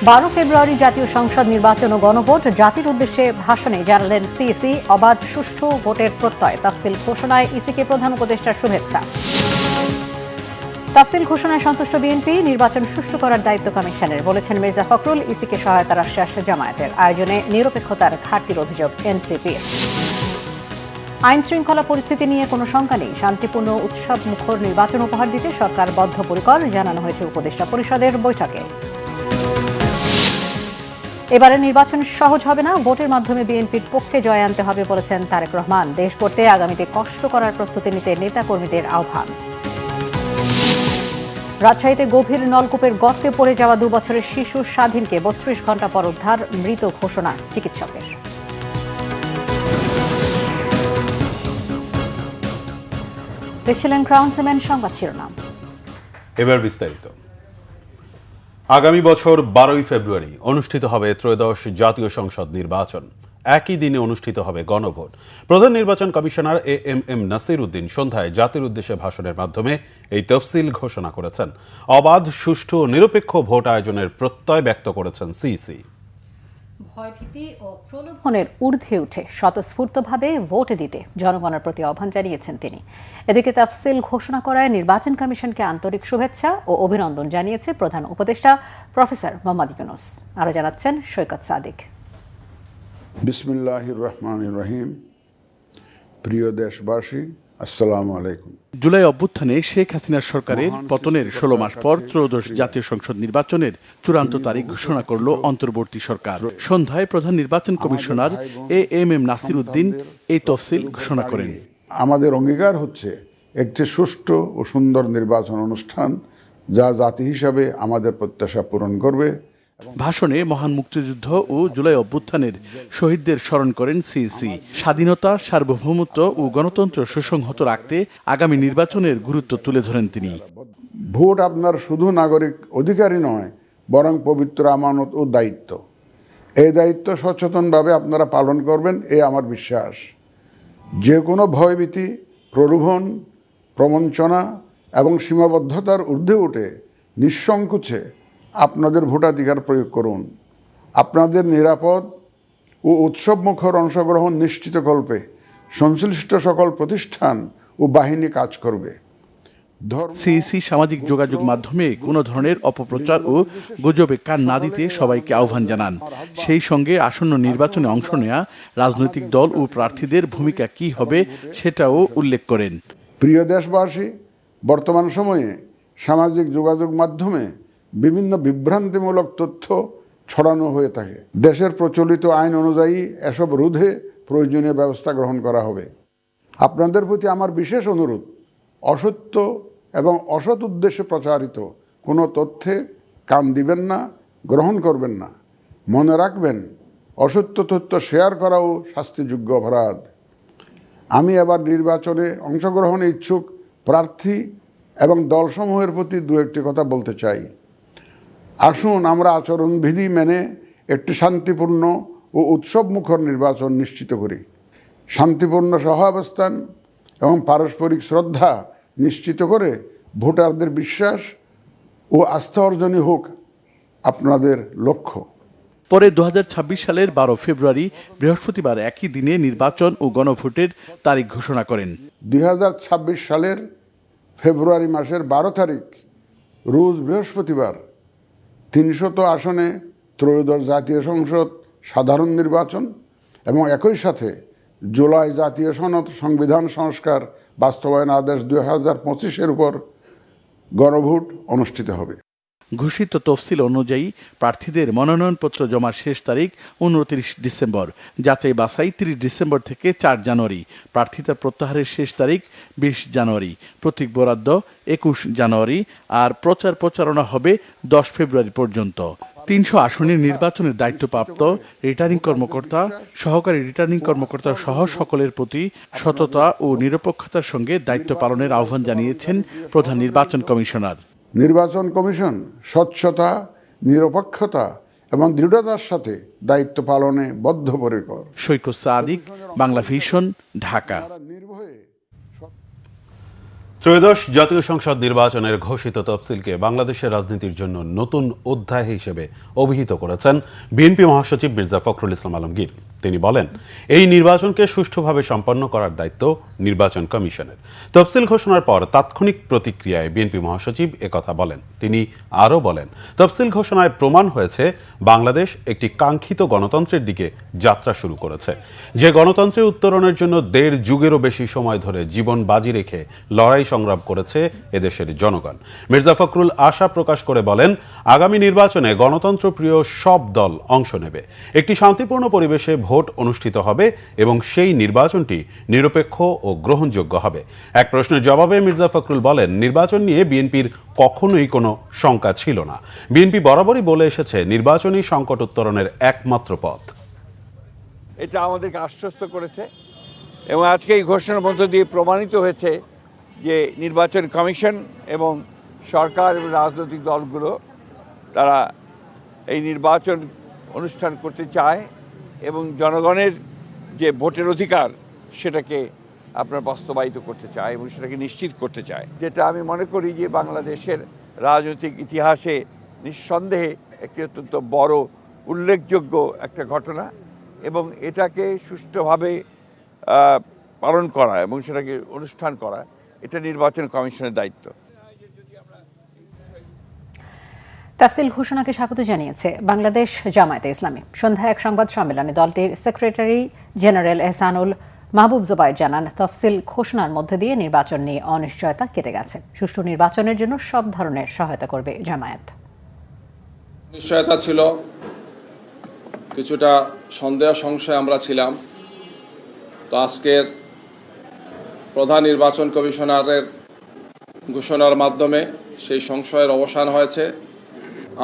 12 ফেব্রুয়ারি জাতীয় সংসদ নির্বাচন ও গণভোট জাতির উদ্দেশ্যে ভাষণে জানালেন সিইসি। অবাধ সুষ্ঠু ভোটের প্রত্যয়। তাফসিল ঘোষণায় ইসিকে প্রধান উপদেষ্টার শুভেচ্ছা। তাফসিল ঘোষণায় সন্তুষ্ট বিএনপি। নির্বাচন সুষ্ঠু করার দায়িত্ব কমিশনের, বলেছেন মির্জা ফখরুল। ইসিকে সহায়তার আশ্বাস জামায়াতের। আয়োজনে নিরপেক্ষতার ঘাটতির অভিযোগ এনসিপি। আইন শৃঙ্খলা পরিস্থিতি নিয়ে কোনো শঙ্কা নেই। শান্তিপূর্ণ উৎসব মুখর নির্বাচন উপহার দিতে সরকার বদ্ধপরিকর, জানানো হয়েছে উপদেষ্টা পরিষদের বৈঠকে। এবারে নির্বাচন সহজ হবে না, ভোটের মাধ্যমে বিএনপির পক্ষে জয় আনতে হবে, বলেছেন তারেক রহমান। দেশ গড়তে আগামীতে কষ্ট করার প্রস্তুতি নিতে নেতাকর্মীদের আহ্বান। রাজশাহীতে গভীর নলকূপের গর্তে পড়ে যাওয়া 2 বছরের শিশু স্বাধীনকে 32 ঘণ্টা পর উদ্ধার, মৃত ঘোষণা চিকিৎসকের। দেখছিলেন ক্রাউন সিমেন্ট সংবাদ শিরোনাম। এবার বিস্তারিত। আগামী বছর 12 ফেব্রুয়ারি অনুষ্ঠিত হবে ত্রয়োদশ জাতীয় সংসদ নির্বাচন। একই দিনে অনুষ্ঠিত হবে গণভোট। প্রধান নির্বাচন কমিশনার এএমএম নাসির উদ্দিন সন্ধ্যায় জাতির উদ্দেশ্যে ভাষণের মাধ্যমে এই তফসিল ঘোষণা করেছেন। অবাধ, সুষ্ঠু ও নিরপেক্ষ ভোট আয়োজনের প্রত্যয় ব্যক্ত করেছেন সিইসি। ভয়ভীতি ও প্রলোভনের ঊর্ধ্বে উঠে স্বতঃস্ফূর্তভাবে ভোট দিতে জনগণের প্রতি আহ্বান জানিয়েছেন তিনি। এদিকে তাফসিল ঘোষণা করায় নির্বাচন কমিশনকে আন্তরিক শুভেচ্ছা ও অভিনন্দন জানিয়েছে প্রধান উপদেষ্টা প্রফেসর মোহাম্মদ ইউনূস। আরো জানাচ্ছেন সৈকত সাদিক। বিসমিল্লাহির রহমানির রহিম। প্রিয় দেশবাসী, আসসালামু আলাইকুম। জুলাই অভ্যুত্থানে শেখ হাসিনার সরকারের পতনের 16 মাস পর ত্রয়োদশ জাতীয় সংসদ নির্বাচনের চূড়ান্ত তারিখ ঘোষণা করল অন্তর্বর্তী সরকার। সন্ধ্যায় প্রধান নির্বাচন কমিশনার এএমএম নাসির উদ্দিন এই তফসিল ঘোষণা করেন। আমাদের অঙ্গীকার হচ্ছে একটি সুষ্ঠু ও সুন্দর নির্বাচন অনুষ্ঠান, যা জাতি হিসাবে আমাদের প্রত্যাশা পূরণ করবে। ভাষণে মহান মুক্তিযুদ্ধ ও জুলাই অভ্যুত্থানের শহীদদের স্মরণ করেন সিইসি। স্বাধীনতা, সার্বভৌমত্ব ও গণতন্ত্র সুসংহত রাখতে আগামী নির্বাচনের গুরুত্ব তুলে ধরেন তিনি। ভোট আপনার শুধু নাগরিক অধিকারই নয়, বরং পবিত্র আমানত ও দায়িত্ব। এই দায়িত্ব সচেতনভাবে আপনারা পালন করবেন, এ আমার বিশ্বাস। যে কোনো ভয়ভীতি, প্রলোভন, প্রবঞ্চনা এবং সীমাবদ্ধতার ঊর্ধ্বে উঠে নিঃসংকোচে আপনাদের ভোটাধিকার প্রয়োগ করুন। আপনাদের নিরাপদ ও উৎসবমুখর অংশগ্রহণ নিশ্চিতকল্পে সংশ্লিষ্ট সকল প্রতিষ্ঠান ও বাহিনী কাজ করবে। সিইসি সামাজিক যোগাযোগ মাধ্যমে কোনো ধরনের অপপ্রচার ও গুজবে কান না দিতে সবাইকে আহ্বান জানান। সেই সঙ্গে আসন্ন নির্বাচনে অংশ নেওয়া রাজনৈতিক দল ও প্রার্থীদের ভূমিকা কী হবে সেটাও উল্লেখ করেন। প্রিয় দেশবাসী, বর্তমান সময়ে সামাজিক যোগাযোগ মাধ্যমে বিভিন্ন বিভ্রান্তিমূলক তথ্য ছড়ানো হয়ে থাকে। দেশের প্রচলিত আইন অনুযায়ী এসব রোধে প্রয়োজনীয় ব্যবস্থা গ্রহণ করা হবে। আপনাদের প্রতি আমার বিশেষ অনুরোধ, অসত্য এবং অসৎ উদ্দেশ্যে প্রচারিত কোনো তথ্যে কান দিবেন না, গ্রহণ করবেন না। মনে রাখবেন, অসত্য তথ্য শেয়ার করাও শাস্তিযোগ্য অপরাধ। আমি এবার নির্বাচনে অংশগ্রহণে ইচ্ছুক প্রার্থী এবং দলসমূহের প্রতি দু একটি কথা বলতে চাই। আসুন আমরা আচরণবিধি মেনে একটি শান্তিপূর্ণ ও উৎসবমুখর নির্বাচন নিশ্চিত করি। শান্তিপূর্ণ সহাবস্থান এবং পারস্পরিক শ্রদ্ধা নিশ্চিত করে ভোটারদের বিশ্বাস ও আস্থা অর্জনই হোক আপনাদের লক্ষ্য। পরে 2026 সালের 12 ফেব্রুয়ারি বৃহস্পতিবার একই দিনে নির্বাচন ও গণভোটের তারিখ ঘোষণা করেন। 2026 সালের ফেব্রুয়ারি মাসের 12 তারিখ রোজ বৃহস্পতিবার 300 আসনে ত্রয়োদশ জাতীয় সংসদ সাধারণ নির্বাচন এবং একই সাথে জুলাই জাতীয় সনদ সংবিধান সংস্কার বাস্তবায়ন আদেশ 2025-এর উপর গণভোট অনুষ্ঠিত হবে। ঘোষিত তফসিল অনুযায়ী প্রার্থীদের মনোনয়নপত্র জমার শেষ তারিখ 29 ডিসেম্বর, যাচাই বাছাই 30 ডিসেম্বর থেকে 4 জানুয়ারি, প্রার্থিতা প্রত্যাহারের শেষ তারিখ 20 জানুয়ারি, প্রতীক বরাদ্দ 21 জানুয়ারি, আর প্রচার প্রচারণা হবে 10 ফেব্রুয়ারি পর্যন্ত। 300 আসনের নির্বাচনের দায়িত্বপ্রাপ্ত রিটার্নিং কর্মকর্তা, সহকারী রিটার্নিং কর্মকর্তা সহ সকলের প্রতি সততা ও নিরপেক্ষতার সঙ্গে দায়িত্ব পালনের আহ্বান জানিয়েছেন প্রধান নির্বাচন কমিশনার। নির্বাচন কমিশন স্বচ্ছতা, নিরপেক্ষতা এবং দৃঢ়তার সাথে দায়িত্ব পালনে বদ্ধপরিকর। সৈকত সাদিক, বাংলা ভিশন, ঢাকা। ত্রয়োদশ জাতীয় সংসদ নির্বাচনের ঘোষিত তফসিলকে বাংলাদেশের রাজনীতির জন্য নতুন অধ্যায় হিসেবে অভিহিত করেছেন বিএনপি মহাসচিব মির্জা ফখরুল ইসলাম আলমগীর। তিনি বলেন, এই নির্বাচনকে সুষ্ঠুভাবে সম্পন্ন করার দায়িত্ব নির্বাচন কমিশনের। তফসিল ঘোষণার পর তাৎক্ষণিক প্রতিক্রিয়ায় বিএনপি মহাসচিব একথা বলেন। তিনি আরও বলেন, তফসিল ঘোষণায় প্রমাণ হয়েছে বাংলাদেশ একটি কাঙ্ক্ষিত গণতন্ত্রের দিকে যাত্রা শুরু করেছে, যে গণতন্ত্রের উত্তরণের জন্য 1.5 যুগেরও বেশি সময় ধরে জীবন বাজি রেখে লড়াই সংগ্রাম করেছে এদেশের জনগণ। মির্জা ফখরুল আশা প্রকাশ করে বলেন, আগামী নির্বাচনে গণতন্ত্রপ্রিয় সব দল অংশ নেবে, একটি শান্তিপূর্ণ পরিবেশে ভোট অনুষ্ঠিত হবে এবং সেই নির্বাচনটি নিরপেক্ষ ও গ্রহণযোগ্য হবে। এক প্রশ্নের জবাবে মির্জা ফখরুল বলেন, নির্বাচন নিয়ে বিএনপির কখনোই কোনো শঙ্কা ছিল না। বিএনপি বরাবরই বলে এসেছে, নির্বাচনই সংকট উত্তরণের একমাত্র পথ। এটা আমাদেরকে আশ্বস্ত করেছে এবং আজকে এই ঘোষণার মধ্য দিয়ে প্রমাণিত হয়েছে যে নির্বাচন কমিশন এবং সরকার এবং রাজনৈতিক দলগুলো তারা এই নির্বাচন অনুষ্ঠান করতে চায় এবং জনগণের যে ভোটের অধিকার সেটাকে আপনার বাস্তবায়িত করতে চায় এবং সেটাকে নিশ্চিত করতে চায়, যেটা আমি মনে করি যে বাংলাদেশের রাজনৈতিক ইতিহাসে নিঃসন্দেহে একটি অত্যন্ত বড় উল্লেখযোগ্য একটা ঘটনা এবং এটাকে সুষ্ঠুভাবে পালন করা এবং সেটাকে অনুষ্ঠান করা এটা নির্বাচন কমিশনের দায়িত্ব। তফসিল ঘোষণাকে স্বাগত জানিয়েছে বাংলাদেশ জামায়াতে ইসলামী। সন্ধ্যায় এক সংবাদ সম্মেলনে দলটির সেক্রেটারি জেনারেল এহসানুল মাহবুব জোবায়ের জানান, তফসিল ঘোষণার মধ্যে দিয়ে নির্বাচন নিয়ে অনিশ্চয়তা কেটে গেছে। সুষ্ঠু নির্বাচনের জন্য সব ধরনের সহায়তা করবে জামায়াত। নিশ্চয়তা ছিল, কিছুটা সন্দেহ সংশয় আমরা ছিলাম। তো আজকের প্রধান নির্বাচন কমিশনারের ঘোষণার মাধ্যমে সেই সংশয়ের অবসান হয়েছে।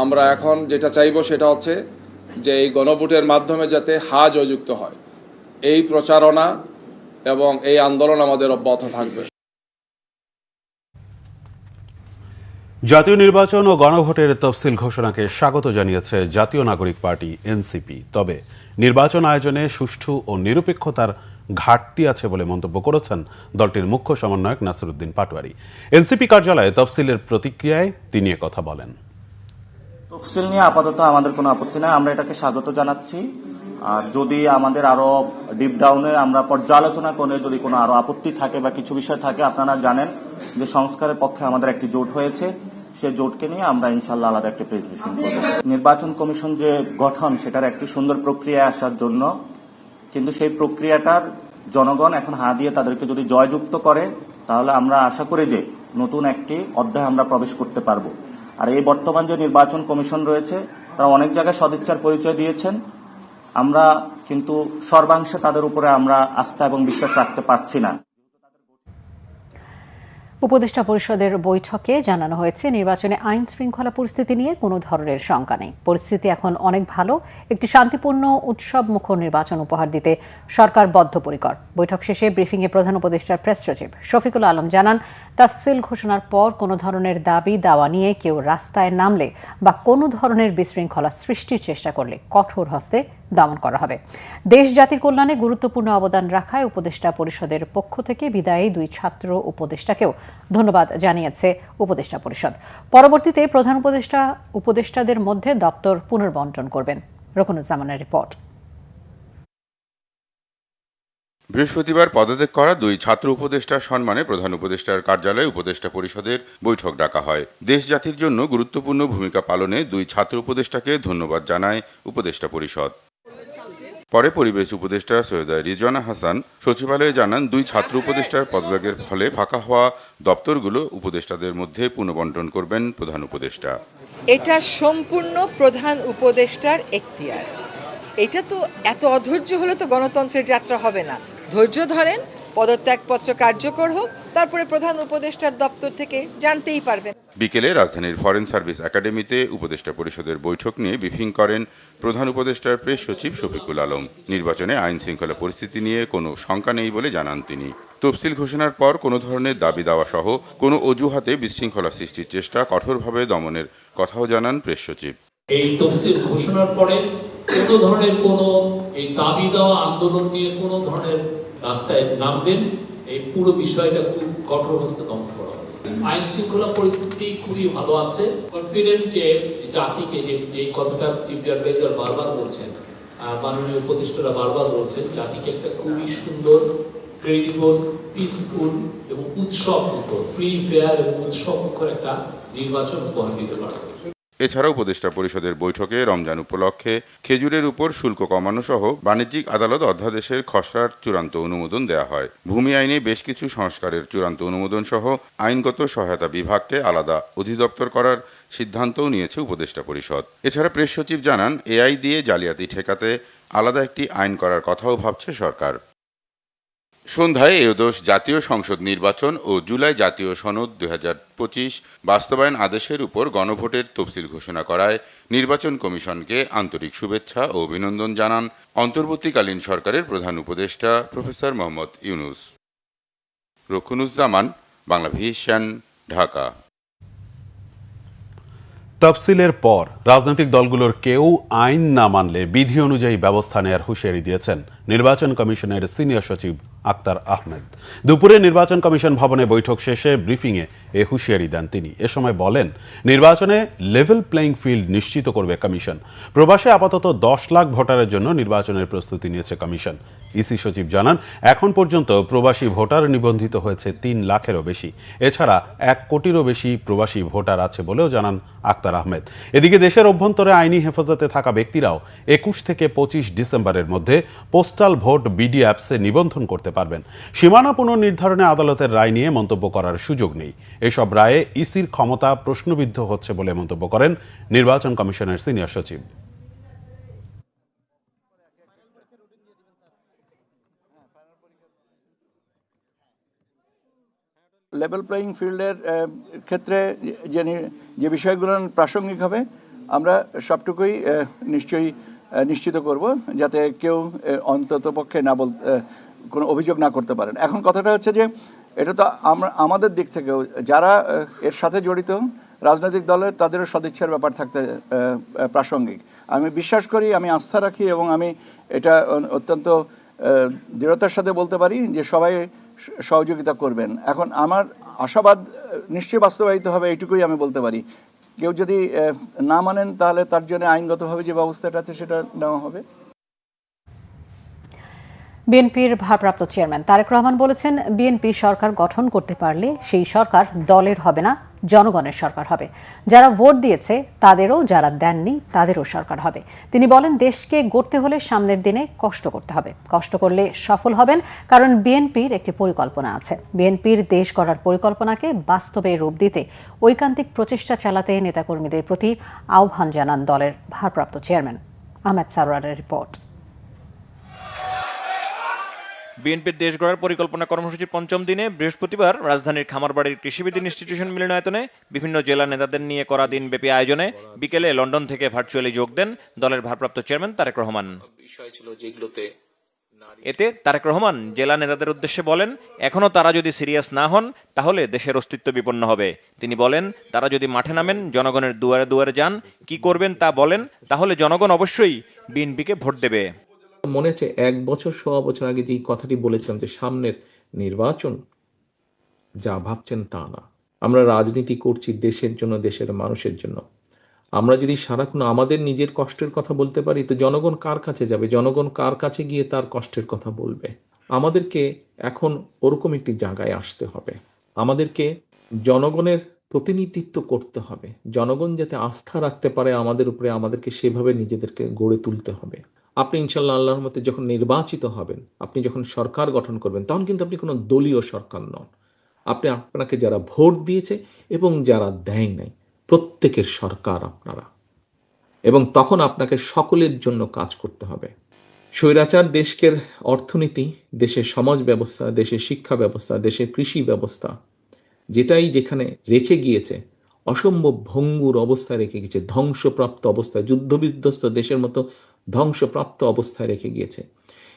আমরা এখন যেটা চাইব সেটা হচ্ছে যে এই গণভোটের মাধ্যমে যাতে জয়যুক্ত হয়, এই প্রচারণা এবং এই আন্দোলন আমাদের অব্যাহত থাকবে। জাতীয় নির্বাচন ও গণভোটের তফসিল ঘোষণাকে স্বাগত জানিয়েছে জাতীয় নাগরিক পার্টি এনসিপি। তবে নির্বাচন আয়োজনে সুষ্ঠু ও নিরপেক্ষতার ঘাটতি আছে বলে মন্তব্য করেছেন দলটির মুখ্য সমন্বয়ক নাসিরউদ্দিন পাটোয়ারি। এনসিপি কার্যালয়ে তফসিলের প্রতিক্রিয়ায় তিনি একথা বলেন। তফসিল নিয়ে আপাতত আমাদের কোনো আপত্তি নাই, আমরা এটাকে স্বাগত জানাচ্ছি। আর যদি আমাদের আরো ডিপ ডাউনে আমরা পর্যালোচনা করে যদি কোনো আরো আপত্তি থাকে বা কিছু বিষয় থাকে, আপনারা জানেন যে সংস্কারের পক্ষে আমাদের একটি জোট হয়েছে, সেই জোটকে নিয়ে আমরা ইনশাল্লাহ আলাদা একটা প্রেস ব্রিফিং করব। নির্বাচন কমিশন যে গঠন সেটার একটি সুন্দর প্রক্রিয়া আসার জন্য, কিন্তু সেই প্রক্রিয়াটার জনগণ এখন দিয়ে তাদেরকে যদি জয়যুক্ত করে, তাহলে আমরা আশা করি যে নতুন একটি অধ্যায় আমরা প্রবেশ করতে পারবো। আর এই বর্তমান যে নির্বাচন কমিশন রয়েছে, তারা অনেক জায়গায় সদিচ্ছার পরিচয় দিয়েছেন, আমরা কিন্তু সর্বাংশে তাদের উপরে আমরা আস্থা এবং বিশ্বাস রাখতে পারছি না। উপদেষ্টা পরিষদের বৈঠকে জানানো হয়েছে, নির্বাচনে আইন শৃঙ্খলা পরিস্থিতি নিয়ে কোনো ধরনের শঙ্কা নেই। পরিস্থিতি এখন অনেক ভালো। একটি শান্তিপূর্ণ উৎসব মুখর নির্বাচন উপহার দিতে সরকার বদ্ধপরিকর। বৈঠক শেষে ব্রিফিংয়ে প্রধান উপদেষ্টার প্রেস সচিব শফিকুল আলম জানান, তফসিল ঘোষণার পর কোনো ধরনের দাবি দাওয়া নিয়ে কেউ রাস্তায় নামলে বা কোনো ধরনের বিশৃঙ্খলা সৃষ্টির চেষ্টা করলে কঠোর হস্তে দমন করা হবে। দেশ জাতির কল্যাণে গুরুত্বপূর্ণ অবদান রাখায় উপদেষ্টা পরিষদের পক্ষ থেকে বিদায়ী 2 ছাত্র উপদেষ্টাকেও ধন্যবাদ জানিয়েছে উপদেষ্টা পরিষদ। পরবর্তীতে প্রধান উপদেষ্টাদের মধ্যে দপ্তর পুনর্বণ্টন করবেন। রকুনুজ্জামানের রিপোর্ট। বৃহস্পতিবার পদত্যাগ করা 2 ছাত্র উপদেষ্টার সম্মানে প্রধান উপদেষ্টার কার্যালয়ে উপদেষ্টা পরিষদের বৈঠক ডাকা হয়। দেশ জাতির জন্য গুরুত্বপূর্ণ ভূমিকা পালনে 2 ছাত্র উপদেষ্টাকে ধন্যবাদ জানায় উপদেষ্টা পরিষদ। পরে পরিবেশ উপদেষ্টা সৈয়দা রিজওয়ানা হাসান সচিবালয়ে জানান, 2 ছাত্র উপদেষ্টার পদত্যাগের ফলে ফাঁকা হওয়া দপ্তরগুলো উপদেষ্টাদের মধ্যে পুনর্বণ্টন করবেন প্রধান উপদেষ্টা। এটা সম্পূর্ণ প্রধান উপদেষ্টার এখতিয়ার। এটা তো এত অধৈর্য হলে তো গণতন্ত্রের যাত্রা হবে না। ধৈর্য ধরেন, পদত্যাগপত্র কার্যকর হোক, তারপরে প্রধান উপদেষ্টার দপ্তর থেকে জানতেই পারবেন। বিকেলে রাজধানীর ফরেন সার্ভিস একাডেমিতে উপদেষ্টা পরিষদের বৈঠক নিয়ে ব্রিফিং করেন প্রধান উপদেষ্টার প্রেস সচিব শফিকুল আলম। নির্বাচনে আইন শৃঙ্খলা পরিস্থিতি নিয়ে কোনো শঙ্কা নেই বলে জানান তিনি। তফসিল ঘোষণার পর কোনো ধরনের দাবি দাওয়া সহ কোনো অজুহাতে বিশৃঙ্খলা সৃষ্টির চেষ্টা কঠোরভাবে দমনের কথাও জানান প্রেস সচিব। এই তফসিল ঘোষণার পরে কোনো ধরনের কোনো এই দাবি দেওয়া আন্দোলন নিয়ে কোনো ধরনের রাস্তায় নামবেন, এই পুরো বিষয়টা খুব কঠোর হস্তে দমন করা। আইন শৃঙ্খলা পরিস্থিতি খুবই ভালো আছে, কনফিডেন্ট যে জাতিকে, যে এই কথাটা চিফ অ্যাডভাইজার বারবার বলছেন, মাননীয় উপদেষ্টারা বারবার বলছেন, জাতিকে একটা খুবই সুন্দর, ক্রেডিবল, পিসফুল এবং উৎসবমুখর, ফ্রি, ফেয়ার এবং উৎসবমুখর একটা নির্বাচন উপহার দিতে পারবে। এছাড়া উপদেষ্টা পরিষদের বৈঠকে রমজান উপলক্ষে খেজুরের উপর শুল্ক কমানো সহ বাণিজ্যিক আদালত অধ্যাদেশের খসড়ার চূড়ান্ত অনুমোদন দেওয়া হয়। ভূমি আইনে বেশ কিছু সংস্কারের চূড়ান্ত অনুমোদন সহ আইনগত সহায়তা বিভাগকে আলাদা অধিদপ্তর করার সিদ্ধান্তও নিয়েছে উপদেষ্টা পরিষদ। এছাড়া প্রেস সচিব জানান, এআই দিয়ে জালিয়াতি ঠেকাতে আলাদা একটি আইন করার কথাও ভাবছে সরকার। সন্ধ্যায় এদোষ জাতীয় সংসদ নির্বাচন ও জুলাই জাতীয় সনদ 2025 বাস্তবায়ন আদেশের উপর গণভোটের তফসিল ঘোষণা করায় নির্বাচন কমিশনকে আন্তরিক শুভেচ্ছা ও অভিনন্দন জানান অন্তর্বর্তীকালীন সরকারের প্রধান উপদেষ্টা প্রফেসর মোহাম্মদ ইউনূস। রুকনুজ্জামান, বাংলা ভিশন, ঢাকা। তফসিলের পর রাজনৈতিক দলগুলোর কেউ আইন না মানলে বিধি অনুযায়ী ব্যবস্থা নেয়ার হুঁশিয়ারি দিয়েছেন নির্বাচন কমিশনের সিনিয়র সচিব আক্তার আহমেদ। দুপুরে নির্বাচন কমিশন ভবনে বৈঠক শেষে ব্রিফিংয়ে এ হুঁশিয়ারি দেন তিনি। এ সময় বলেন, নির্বাচনে লেভেল প্লেইং ফিল্ড নিশ্চিত করবে কমিশন। প্রবাসে আপাতত 10 লাখ ভোটারের জন্য নির্বাচনের প্রস্তুতি নিয়েছে কমিশন। ইসি সচিব জানান, এখন পর্যন্ত প্রবাসী ভোটার নিবন্ধিত হয়েছে 3 লাখেরও বেশি। এছাড়া 1 কোটিরও বেশি প্রবাসী ভোটার আছে বলেও জানান আক্তার আহমেদ। এদিকে দেশের অভ্যন্তরে আইনি হেফাজতে থাকা ব্যক্তিরাও 21 থেকে 25 ডিসেম্বরের মধ্যে পোস্টাল ভোট বিডি অ্যাপসে নিবন্ধন করতে পারবেন। সীমানা পুনর্নির্ধারণে আদালতের রায় নিয়ে মন্তব্য করার সুযোগ নেই। এসব রায়ে ইসির ক্ষমতা প্রশ্নবিদ্ধ হচ্ছে বলে মন্তব্য করেন নির্বাচন কমিশনের সিনিয়র সচিব। লেভেল প্লেইং ফিল্ডের ক্ষেত্রে যে বিষয়গুলো প্রাসঙ্গিক হবে, আমরা সবটুকুই নিশ্চয়ই নিশ্চিত করব, যাতে কেউ অন্তত পক্ষে কোনো অভিযোগ না করতে পারেন। এখন কথাটা হচ্ছে যে এটা তো আমাদের দিক থেকেও যারা এর সাথে জড়িত রাজনৈতিক দলের, তাদেরও সদিচ্ছার ব্যাপার থাকতে প্রাসঙ্গিক। আমি বিশ্বাস করি, আমি আস্থা রাখি এবং আমি এটা অত্যন্ত দৃঢ়তার সাথে বলতে পারি যে সবাই সহযোগিতা করবেন। এখন আমার আশাবাদ নিশ্চয়ই বাস্তবায়িত হবে, এইটুকুই আমি বলতে পারি। কেউ যদি না মানেন, তাহলে তার জন্য আইনগতভাবে যে ব্যবস্থাটা আছে সেটা নেওয়া হবে। বিএনপির ভারপ্রাপ্ত চেয়ারম্যান তারেক রহমান বলেছেন, বিএনপি সরকার গঠন করতে পারলে সেই সরকার দলের হবে না, জনগণের সরকার হবে। যারা ভোট দিয়েছে তাদেরও, যারা দেননি তাদেরও সরকার হবে। তিনি বলেন, দেশকে গড়তে হলে সামনের দিনে কষ্ট করতে হবে। কষ্ট করলে সফল হবেন, কারণ বিএনপির একটি পরিকল্পনা আছে। বিএনপির দেশ গড়ার পরিকল্পনাকে বাস্তবে রূপ দিতে ঐকান্তিক প্রচেষ্টা চালাতে নেতাকর্মীদের প্রতি আহ্বান জানান দলের ভারপ্রাপ্ত চেয়ারম্যান। আহমেদ সারোয়ারের রিপোর্ট। বিএনপির দেশ গড়ার পরিকল্পনা কর্মসূচির ৫ম দিনে বৃহস্পতিবার রাজধানীর খামারবাড়ির কৃষিবিদ ইনস্টিটিউশন মিলনায়তনে বিভিন্ন জেলা নেতাদের নিয়ে করা দিনব্যাপী আয়োজনে বিকেলে লন্ডন থেকে ভার্চুয়ালি যোগ দেন দলের ভারপ্রাপ্ত চেয়ারম্যান তারেক রহমান। এতে তারেক রহমান জেলা নেতাদের উদ্দেশ্যে বলেন, এখনো তারা যদি সিরিয়াস না হন তাহলে দেশের অস্তিত্ব বিপন্ন হবে। তিনি বলেন, তারা যদি মাঠে নামেন, জনগণের দুয়ারে দুয়ারে যান, কি করবেন তা বলেন, তাহলে জনগণ অবশ্যই বিএনপিকে ভোট দেবে। মনে আছে 1 বছর 1.25 বছর আগে যে কথাটি বলেছিলাম যে সামনের নির্বাচন যা ভাবছেন তা না। আমরা রাজনীতি করছি দেশের জন্য, দেশের মানুষের জন্য। আমরা যদি সারাক্ষণ আমাদের নিজের কষ্টের কথা বলতে পারি, তো জনগণ কার কাছে যাবে? জনগণ কার কাছে গিয়ে তার কষ্টের কথা বলবে? আমাদেরকে এখন ওরকম একটি জায়গায় আসতে হবে। আমাদেরকে জনগণের প্রতিনিধিত্ব করতে হবে। জনগণ যাতে আস্থা রাখতে পারে আমাদের উপরে, আমাদেরকে সেভাবে নিজেদেরকে গড়ে তুলতে হবে। আপনি ইনশাল্লাহ আল্লাহর মতে যখন নির্বাচিত হবেন, আপনি যখন সরকার গঠন করবেন, তখন কিন্তু আপনি কোনো দলীয় সরকার নন। আপনি আপনাকে যারা ভোট দিয়েছে এবং যারা দেয় নাই, প্রত্যেকের সরকার আপনারা, এবং তখন আপনাকে সকলের জন্য কাজ করতে হবে। স্বৈরাচার দেশের অর্থনীতি, দেশের সমাজ ব্যবস্থা, দেশের শিক্ষা ব্যবস্থা, দেশের কৃষি ব্যবস্থা, যেটাই যেখানে রেখে গিয়েছে অসম্ভব ভঙ্গুর অবস্থায় রেখে গিয়েছে, ধ্বংসপ্রাপ্ত অবস্থায়, যুদ্ধবিধ্বস্ত দেশের মতো ধ্বংসপ্রাপ্ত অবস্থায় রেখে গিয়েছে।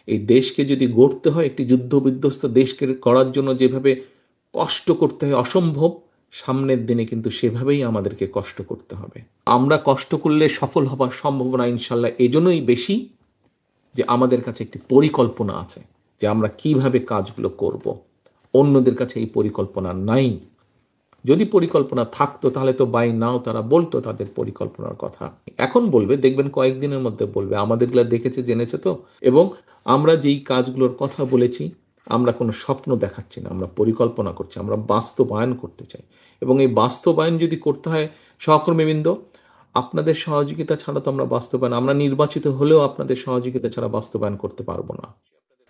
এই দেশকে যদি গড়তে হয়, একটি যুদ্ধবিধ্বস্ত দেশকে করার জন্য যেভাবে কষ্ট করতে হয় অসম্ভব, সামনের দিনে কিন্তু সেভাবেই আমাদেরকে কষ্ট করতে হবে। আমরা কষ্ট করলে সফল হবার সম্ভাবনা ইনশাল্লাহ এজন্যই বেশি যে আমাদের কাছে একটি পরিকল্পনা আছে যে আমরা কিভাবে কাজগুলো করব। অন্যদের কাছে এই পরিকল্পনা নাই। যদি পরিকল্পনা থাকতো তাহলে তো বাই নাও তারা বলতো তাদের পরিকল্পনার কথা। এখন বলবে, দেখবেন কয়েকদিনের মধ্যে বলবে আমাদেরগুলো দেখেছে জেনেছে তো। এবং আমরা যেই কাজগুলোর কথা বলেছি, আমরা কোনো স্বপ্ন দেখাচ্ছি না, আমরা পরিকল্পনা করছি, আমরা বাস্তবায়ন করতে চাই। এবং এই বাস্তবায়ন যদি করতে হয় সহকর্মীবৃন্দ, আপনাদের সহযোগিতা ছাড়া তো আমরা নির্বাচিত হলেও আপনাদের সহযোগিতা ছাড়া বাস্তবায়ন করতে পারবো না।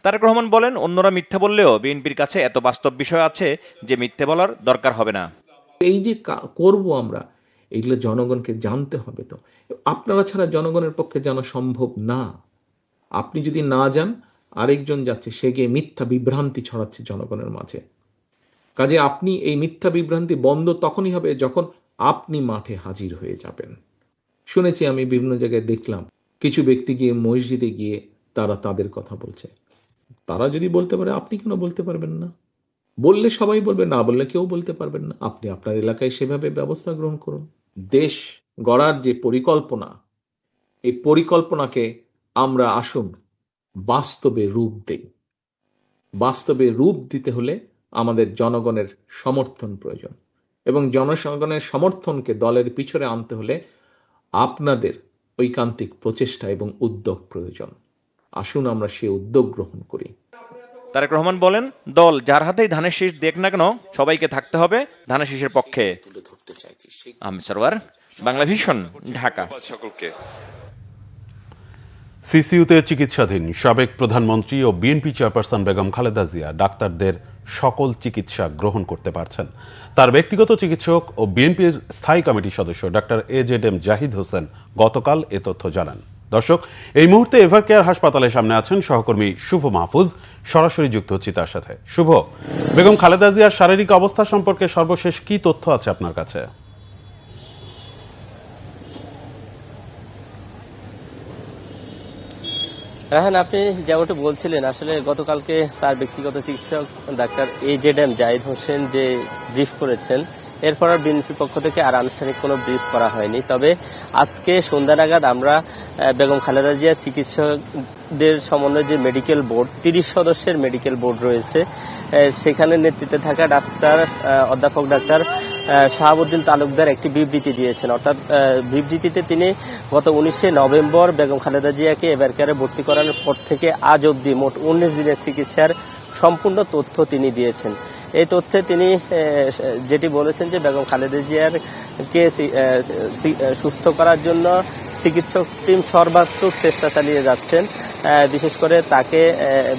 তারেক রহমান বলেন, অন্যরা মিথ্যা বললেও বিএনপির কাছে এত বাস্তব বিষয় আছে যে মিথ্যে বলার দরকার হবে না। এই যে করব আমরা, এগুলো জনগণকে জানতে হবে। তো আপনারা ছাড়া জনগণের পক্ষে জানা সম্ভব না। আপনি যদি না যান, আরেকজন যাচ্ছে, সে গিয়ে মিথ্যা বিভ্রান্তি ছড়াচ্ছে জনগণের মাঝে। কাজে আপনি এই মিথ্যা বিভ্রান্তি বন্ধ তখনই হবে যখন আপনি মাঠে হাজির হয়ে যাবেন। শুনেছি, আমি বিভিন্ন জায়গায় দেখলাম কিছু ব্যক্তি গিয়ে মসজিদে গিয়ে তারা তাদের কথা বলছে। তারা যদি বলতে পারে, আপনি কেন বলতে পারবেন না? বললে সবাই বলবে, না বললে কেউ বলতে পারবেন না। আপনি আপনার এলাকায় সেভাবে ব্যবস্থা গ্রহণ করুন। দেশ গড়ার যে পরিকল্পনা, এই পরিকল্পনাকে আমরা আসুন বাস্তবে রূপ দেই। বাস্তবে রূপ দিতে হলে আমাদের জনগণের সমর্থন প্রয়োজন, এবং জনগণের সমর্থনকে দলের পিছনে আনতে হলে আপনাদের ঐকান্তিক প্রচেষ্টা এবং উদ্যোগ প্রয়োজন। আসুন আমরা সে উদ্যোগ গ্রহণ করি। তারেক রহমান বলেন, দল যার হাতেই ধানের শীষ দেখ না কেন, সবাইকে থাকতে হবে ধানের শীষের পক্ষে। আহমেদ সরওয়ার, বাংলা ভিশন, ঢাকা। সিসিইউতে চিকিৎসাধীন সাবেক প্রধানমন্ত্রী ও বিএনপি চেয়ারপারসন বেগম খালেদা জিয়া ডাক্তারদের সকল চিকিৎসা গ্রহণ করতে পারছেন। তার ব্যক্তিগত চিকিৎসক ও বিএনপির স্থায়ী কমিটির সদস্য ডাক্তার AZM জাহিদ হোসেন গতকাল এ তথ্য জানান। দর্শক, এই মুহূর্তে এভারকেয়ার হাসপাতালের সামনে আছেন সহকর্মী শুভ মাহফুজ। সরাসরি যুক্ত হচ্ছি তার সাথে। শুভ, বেগম খালেদা জিয়ার শারীরিক অবস্থা সম্পর্কে সর্বশেষ কি তথ্য আছে আপনার কাছে? রাহান, আপনি যেমনটা বলছিলেন, আসলে গতকালকে তার ব্যক্তিগত চিকিৎসক ডাক্তার AZM জাহিদ হোসেন যে ব্রিফ করেছেন, এরপর আর বিএনপির পক্ষ থেকে আর আনুষ্ঠানিক কোনো ব্রিফ করা হয়নি। তবে আজকে সন্ধ্যা নাগাদ আমরা বেগম খালেদা জিয়া চিকিৎসকদের সমন্বয়ে যে মেডিকেল বোর্ড, 30 সদস্যের মেডিকেল বোর্ড রয়েছে, সেখানে নেতৃত্বে থাকা অধ্যাপক ডাক্তার শাহাবুদ্দিন তালুকদার একটি বিবৃতি দিয়েছেন। অর্থাৎ বিবৃতিতে তিনি গত 19শে নভেম্বর বেগম খালেদা জিয়াকে এভারকেয়ারে ভর্তি করানোর পর থেকে আজ অবধি মোট 19 দিনের চিকিৎসার সম্পূর্ণ তথ্য তিনি দিয়েছেন। এই তথ্যে তিনি যেটি বলেছেন যে বেগম খালেদা জিয়ারকে সুস্থ করার জন্য চিকিৎসক টিম সর্বাত্মক চেষ্টা চালিয়ে যাচ্ছেন। বিশেষ করে তাকে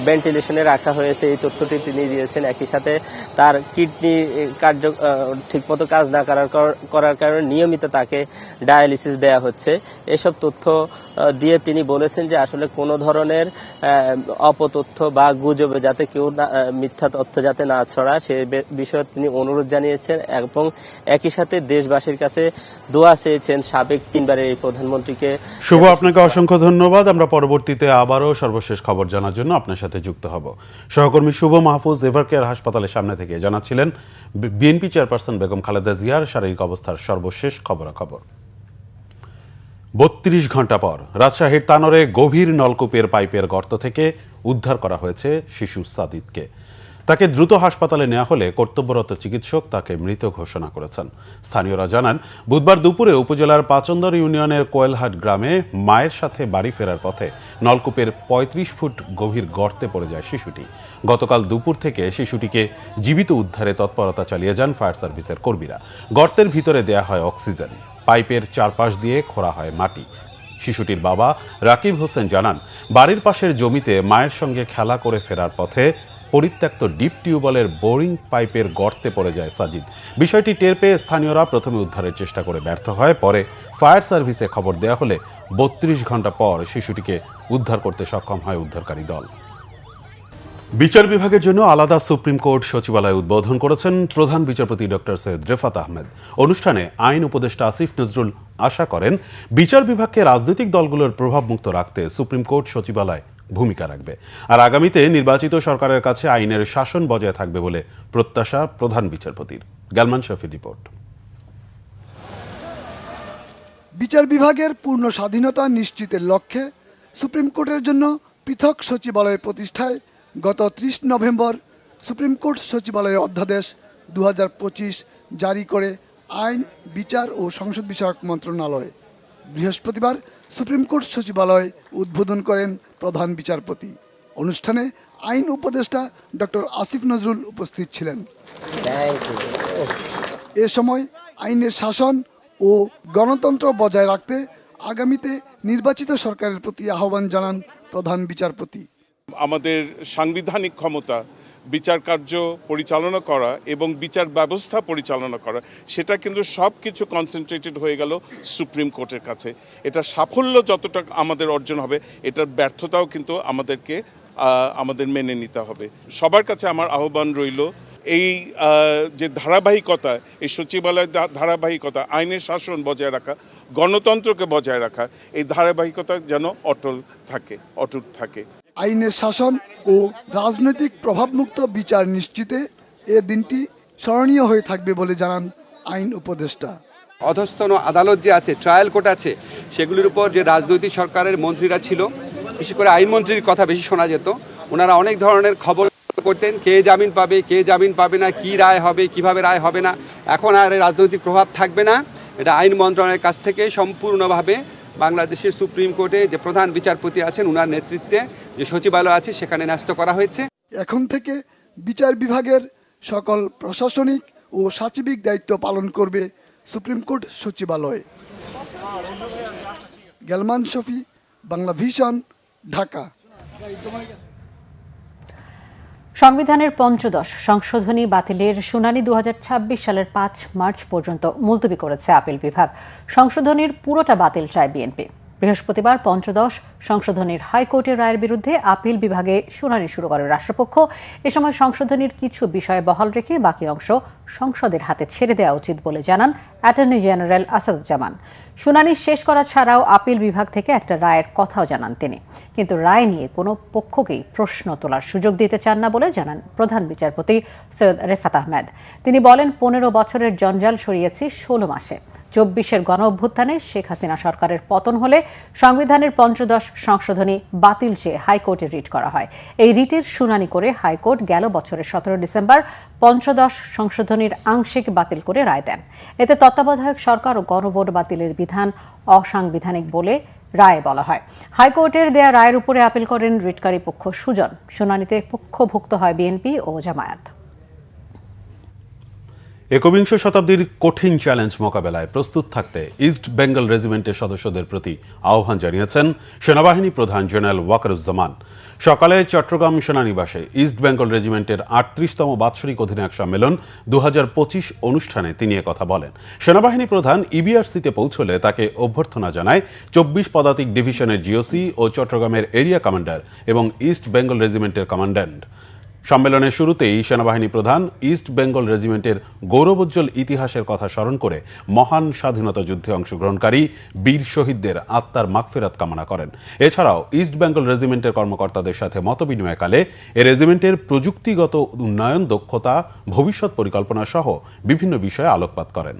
ভেন্টিলেশনে রাখা হয়েছে, এই তথ্যটি তিনি দিয়েছেন। একই সাথে তার কিডনি ঠিকমতো কাজ না করার কারণে নিয়মিত তাকে ডায়ালিসিস দেয়া হচ্ছে। এসব তথ্য দিয়ে তিনি বলেছেন যে আসলে কোনো ধরনের অপতথ্য বা গুজবে যাতে কেউ মিথ্যা তথ্য যাতে না ছড়া, সে বিষয়ে তিনি অনুরোধ জানিয়েছেন এবং একই সাথে দেশবাসীর কাছে দোয়া চেয়েছেন সাবেক 3 বারের এই প্রধানমন্ত্রীকে। শুভ, আপনাকে অসংখ্য ধন্যবাদ। আমরা পরবর্তীতে আবারও সর্বশেষ খবর জানার জন্য আপনার সাথে যুক্ত হব। সহকর্মী শুভ মাহফুজ এভারকেয়ার হাসপাতালের সামনে থেকে জানাচ্ছিলেন বিএনপি চেয়ারপারসন বেগম খালেদা জিয়ার শারীরিক অবস্থার সর্বশেষ খবরাখবর। 32 ঘন্টা পর রাজশাহীর তানোরে গভীর নলকূপের পাইপের গর্ত থেকে উদ্ধার করা হয়েছে শিশু সাদিদকে। তাকে দ্রুত হাসপাতালে নেওয়া হলে কর্তব্যরত চিকিৎসক তাকে মৃত ঘোষণা করেছেন। স্থানীয়রা জানান, বুধবার দুপুরে উপজেলার পাচন্দর ইউনিয়নের কোয়েলহাট গ্রামে মায়ের সাথে বাড়ি ফেরার পথে নলকূপের 35 ফুট গভীর গর্তে পড়ে যায় শিশুটি। গতকাল দুপুর থেকে শিশুটিকে জীবিত উদ্ধারে তৎপরতা চালিয়ে যান ফায়ার সার্ভিসের কর্মীরা। গর্তের ভিতরে দেয়া হয় অক্সিজেন, পাইপের চারপাশ দিয়ে খোঁড়া হয় মাটি। শিশুটির বাবা রাকিব হোসেন জানান, বাড়ির পাশের জমিতে মায়ের সঙ্গে খেলা করে ফেরার পথে পরিত্যক্ত ডিপ টিউবওয়েলের বোরিং পাইপের গর্তে পড়ে যায় সাজিদ। বিষয়টি টের পেয়ে স্থানীয়রা প্রথমে উদ্ধারের চেষ্টা করে ব্যর্থ হয়। পরে ফায়ার সার্ভিসে খবর দেওয়া হলে 32 ঘন্টা পর শিশুটিকে উদ্ধার করতে সক্ষম হয় উদ্ধারকারী দল। বিচার বিভাগের জন্য আলাদা সুপ্রিম কোর্ট সচিবালয় উদ্বোধন করেছেন প্রধান বিচারপতি ডক্টর সৈয়দ রেফাত আহমেদ। অনুষ্ঠানে আইন উপদেষ্টা আসিফ নজরুল আশা করেন, বিচার বিভাগকে রাজনৈতিক দলগুলোর প্রভাবমুক্ত রাখতে সুপ্রিম কোর্ট সচিবালয় ভূমিকা রাখবে। আর আগামীতে নির্বাচিত সরকারের কাছে আইনের শাসন বজায় থাকবে বলে প্রত্যাশা প্রধান বিচারপতির। গালমান শফির রিপোর্ট। বিচার বিভাগের পূর্ণ স্বাধীনতা নিশ্চিতের লক্ষ্যে সুপ্রিম কোর্টের জন্য পৃথক সচিবালয় প্রতিষ্ঠায় গত 30 নভেম্বর সুপ্রিম কোর্ট সচিবালয় অধ্যাদেশ 2025 জারি করে আইন, বিচার ও সংসদ বিষয়ক মন্ত্রণালয়। বৃহস্পতিবার সুপ্রিম কোর্ট সচিবালয় উদ্বোধন করেন প্রধান বিচারপতি। অনুষ্ঠানে আইন উপদেষ্টা ডক্টর আসিফ নজরুল উপস্থিত ছিলেন। এ সময় আইনের শাসন ও গণতন্ত্র বজায় রাখতে আগামীতে নির্বাচিত সরকারের প্রতি আহ্বান জানান প্রধান বিচারপতি। আমাদের সাংবিধানিক ক্ষমতা বিচার কার্য পরিচালনা করা এবং বিচার ব্যবস্থা পরিচালনা করা, সেটা কিন্তু সব কিছু কনসেন্ট্রেটেড হয়ে গেল সুপ্রিম কোর্টের কাছে। এটা সাফল্য যতটা আমাদের অর্জন হবে, এটার ব্যর্থতাও কিন্তু আমাদের মেনে নিতে হবে। সবার কাছে আমার আহ্বান রইল, এই যে ধারাবাহিকতা, এই সচিবালয়ের ধারাবাহিকতা, আইনের শাসন বজায় রাখা, গণতন্ত্রকে বজায় রাখা, এই ধারাবাহিকতা যেন অটুট থাকে। আইনের শাসন ও রাজনৈতিক প্রভাবমুক্ত বিচার নিশ্চিতে এ দিনটি স্মরণীয় হয়ে থাকবে বলে জানান আইন উপদেষ্টা। অধস্তন আদালত যে আছে, ট্রায়াল কোর্ট আছে, সেগুলির উপর যে রাজনৈতিক সরকারের মন্ত্রীরা ছিল, বিশেষ করে আইনমন্ত্রীর কথা বেশি শোনা যেত। ওনারা অনেক ধরনের খবর করতেন, কে জামিন পাবে, কে জামিন পাবে না, কি রায় হবে, কিভাবে রায় হবে না। এখন আর রাজনৈতিক প্রভাব থাকবে না। এটা আইন মন্ত্রণালয়ের কাছ থেকে সম্পূর্ণভাবে বাংলাদেশের সুপ্রিম কোর্টে যে প্রধান বিচারপতি আছেন, ওনার নেতৃত্বে যে সচিবালয় আছে, সেখানে ন্যস্ত করা হয়েছে। এখন থেকে বিচার বিভাগের সকল প্রশাসনিক ও সাচিবিক দায়িত্ব পালন করবে সুপ্রিম কোর্ট সচিবালয়। গেলমান শফি, বাংলা ভিশন, ঢাকা। সংবিধানের ৫০ সংশোধনী বাতিলের শুনানি ২০২৬ সালের ৫ মার্চ পর্যন্ত মুলতবি করেছে আপিল বিভাগ। সংশোধনীর পুরোটা বাতিল চায় বিএনপি। বৃহস্পতিবার ৫০ সংশোধনীর হাইকোর্টের রায়ের বিরুদ্ধে আপিল বিভাগে শুনানি শুরু করে রাষ্ট্রপক্ষ। এ সময় সংশোধনীর কিছু বিষয় বহাল রেখে বাকি অংশ সংসদের হাতে ছেড়ে দেওয়া উচিত বলে জানান অ্যাটর্নি জেনারেল আসাদুজ্জামান। শুনানি শেষ করা ছাড়াও আপিল বিভাগ থেকে একটা রায়ের কথাও জানান তিনি, কিন্তু রায় নিয়ে কোনো পক্ষকেই প্রশ্ন তোলার সুযোগ দিতে চান না বলে জানান প্রধান বিচারপতি সৈয়দ রেফাত আহমেদ। তিনি বলেন, ১৫ বছরের জঞ্জাল সরিয়েছি ১৬ মাসে। ২৪-এর গণ অভ্যুত্থানে শেখ হাসিনা সরকারের পতন হলে সংবিধানের ৫০ সংশোধনী বাতিল চেয়ে হাইকোর্টে রিট করা হয়। এই রিটের শুনানি করে হাইকোর্ট গেল বছরের ১৭ ডিসেম্বর ৫০ সংশোধনীর আংশিক বাতিল করে রায় দেন। এতে তত্ত্বাবধায়ক সরকার ও গণভোট বাতিলের বিধান অসাংবিধানিক বলে রায়ে বলা হয়। হাইকোর্টের দেয়া রায়ের উপরে আপিল করেন রিটকারী পক্ষ সুজন। শুনানিতে পক্ষভুক্ত হয় বিএনপি ও জামায়াত। একবিংশ শতাব্দীর কঠিন চ্যালেঞ্জ মোকাবেলায় প্রস্তুত থাকতে ইস্ট বেঙ্গল রেজিমেন্টের সদস্যদের প্রতি আহ্বান জানিয়েছেন সেনাবাহিনী প্রধান জেনারেল ওয়াকারুজ্জামান। সকালে চট্টগ্রাম সেনানিবাসে ইস্ট বেঙ্গল রেজিমেন্টের ৩৮তম বাৎসরিক অধিনায়ক সম্মেলন ২০২৫ অনুষ্ঠানে তিনি কথা বলেন। সেনাবাহিনী প্রধান ইবিআরসিতে পৌঁছলে তাকে অভ্যর্থনা জানায় ২৪ পদাতিক ডিভিশনের জিওসি ও চট্টগ্রামের এরিয়া কমান্ডার এবং ইস্ট বেঙ্গল রেজিমেন্টের কমান্ড্যান্ট। সম্মেলনের শুরুতেই সেনাবাহিনী প্রধান ইস্ট বেঙ্গল রেজিমেন্টের গৌরবোজ্জ্বল ইতিহাসের কথা স্মরণ করে মহান স্বাধীনতা যুদ্ধে অংশগ্রহণকারী বীর শহীদদের আত্মার মাগফিরাত কামনা করেন। এছাড়াও ইস্ট বেঙ্গল রেজিমেন্টের কর্মকর্তাদের সাথে মতবিনিময়কালে এ রেজিমেন্টের প্রযুক্তিগত উন্নয়ন, দক্ষতা, ভবিষ্যৎ পরিকল্পনা সহ বিভিন্ন বিষয়ে আলোকপাত করেন।